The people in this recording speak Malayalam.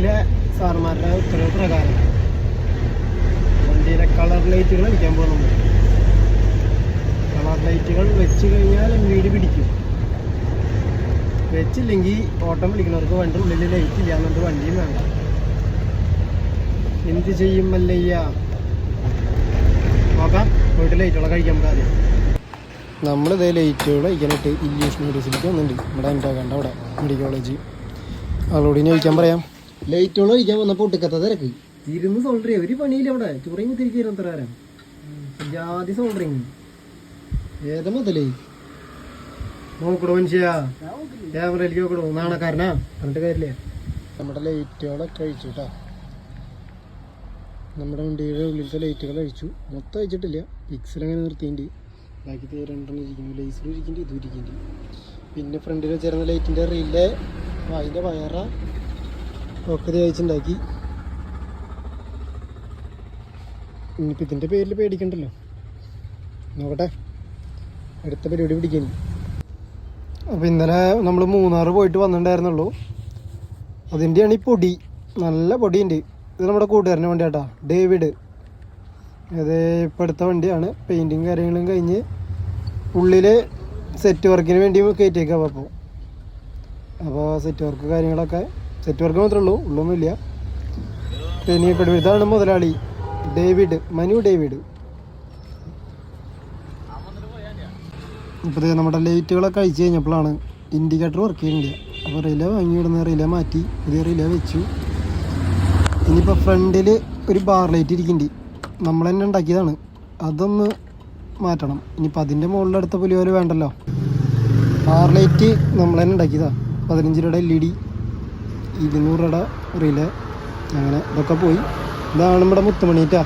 വണ്ടിയിലെ സാറുമാരുടെ ഉത്തരവ് പ്രകാരം വണ്ടിയിലെ കളർ ലൈറ്റുകൾ അടിക്കാൻ പോകുന്നു. കളർ ലൈറ്റുകൾ വെച്ച് കഴിഞ്ഞാൽ വീട് പിടിക്കും. വെച്ചില്ലെങ്കിൽ ഓട്ടം പിടിക്കുന്നവർക്ക് വണ്ടി ഉള്ളിൽ ലൈറ്റ് ഇല്ല എന്നിട്ട് വണ്ടിയും വേണ്ട. എന്ത് ചെയ്യും മല്ലയ്യ? നോക്കാം, പോയിട്ട് ലൈറ്റുകളൊക്കെ കഴിക്കാൻ പറ്റാതെ. നമ്മളിതേ ലൈറ്റുകൾ കഴിക്കാനായിട്ട് ഇല്യൂഷൻ മെഡിസിലേക്ക് വന്നിട്ടുണ്ട്. ഇവിടെ എൻ്റെ കണ്ട അവിടെ മെഡിക്കൽ കോളേജ് ആളോട് ഇനി കഴിക്കാൻ പറയാം. ലൈറ്റുകൾ കഴിക്കാൻ വന്നപ്പോൾ ഒട്ടുക്കത്ത തിരക്ക്. ഇരുന്ന് സോൾഡറിങ് ഒരു പണിയില്ല. അവിടെ ചുറങ്ങി തിരിച്ചു തരാൻ തരാം. ജാതി സോൾഡറിങ് ഏതാ മുതലേ നോക്കടോ മനുഷ്യ. ക്യാമറയിലേക്ക് നോക്കടോ, നാണക്കാരനാ പറഞ്ഞിട്ട് കാര്യമില്ല. നമ്മുടെ ലൈറ്റുകളൊക്കെ കഴിച്ചു കേട്ടോ. നമ്മുടെ വണ്ടിയുടെ ഉള്ളിലത്തെ ലൈറ്റുകൾ അഴിച്ചു. മൊത്തം അഴിച്ചിട്ടില്ല, പിക്സൽ അങ്ങനെ നിർത്തിയിട്ടുണ്ട്. ബാക്കി രണ്ടെണ്ണം ഇരിക്കുന്നു, ലേസർ ഇരിക്കുന്നുണ്ട്, ഇതും ഇരിക്കുന്നുണ്ട്. പിന്നെ ഫ്രണ്ടിൽ വെച്ചിരുന്ന ലൈറ്റിൻ്റെ റീലിലെ അതിൻ്റെ വയറ ഒക്കെ അയച്ചുണ്ടാക്കി. ഇനിയിപ്പോൾ ഇതിൻ്റെ പേരിൽ പേടിക്കണ്ടല്ലോ. നോക്കട്ടെ, അടുത്ത പരിപാടി പിടിക്കാൻ. അപ്പോൾ ഇന്നലെ നമ്മൾ മൂന്നാർ പോയിട്ട് വന്നിട്ടുണ്ടായിരുന്നുള്ളൂ. അതിൻ്റെയാണ് ഈ പൊടി, നല്ല പൊടിയുണ്ട്. ഇത് നമ്മുടെ കൂട്ടുകാരൻ്റെ വണ്ടി കേട്ടോ, ഡേവിഡ്. അത് ഇപ്പോൾ അടുത്ത വണ്ടിയാണ്. പെയിൻറ്റിങ് കാര്യങ്ങളും കഴിഞ്ഞ് ഉള്ളിൽ സെറ്റ് വർക്കിന് വേണ്ടി കയറ്റിയേക്കാം. അപ്പോൾ സെറ്റ് വർക്ക് കാര്യങ്ങളൊക്കെ, സെറ്റ് വർക്ക് മാത്രമേ ഉള്ളൂ, ഉള്ളൊന്നുമില്ല. പിന്നെ ഇപ്പോൾ ഇതാണ് മുതലാളി ഡേവിഡ്, മനു ഡേവിഡ്. ഇപ്പോൾ നമ്മുടെ ലൈറ്റുകളൊക്കെ അയച്ചു കഴിഞ്ഞപ്പോഴാണ് ഇൻഡിക്കേറ്റർ വർക്ക് ചെയ്യുന്നില്ല. അപ്പോൾ റിലേ വാങ്ങി വിടുന്ന റിലേ മാറ്റി പുതിയ റിലേ വെച്ചു. ഇനിയിപ്പോൾ ഫ്രണ്ടിൽ ഒരു ബാർ ലൈറ്റ് ഇരിക്കുന്നുണ്ട്, നമ്മൾ തന്നെ ഉണ്ടാക്കിയതാണ്, അതൊന്ന് മാറ്റണം. ഇനിയിപ്പോൾ അതിൻ്റെ മുകളിലെടുത്ത പുലി പോലെ വേണ്ടല്ലോ. ബാർ ലൈറ്റ് നമ്മൾ തന്നെ ഉണ്ടാക്കിയതാണ്. 15 രൂപയുടെ LED, 200 രൂപയുടെ റിലേ, അങ്ങനെ ഇതൊക്കെ പോയി. ഇതാണ് നമ്മുടെ മുത്തുമണിയിട്ടാ.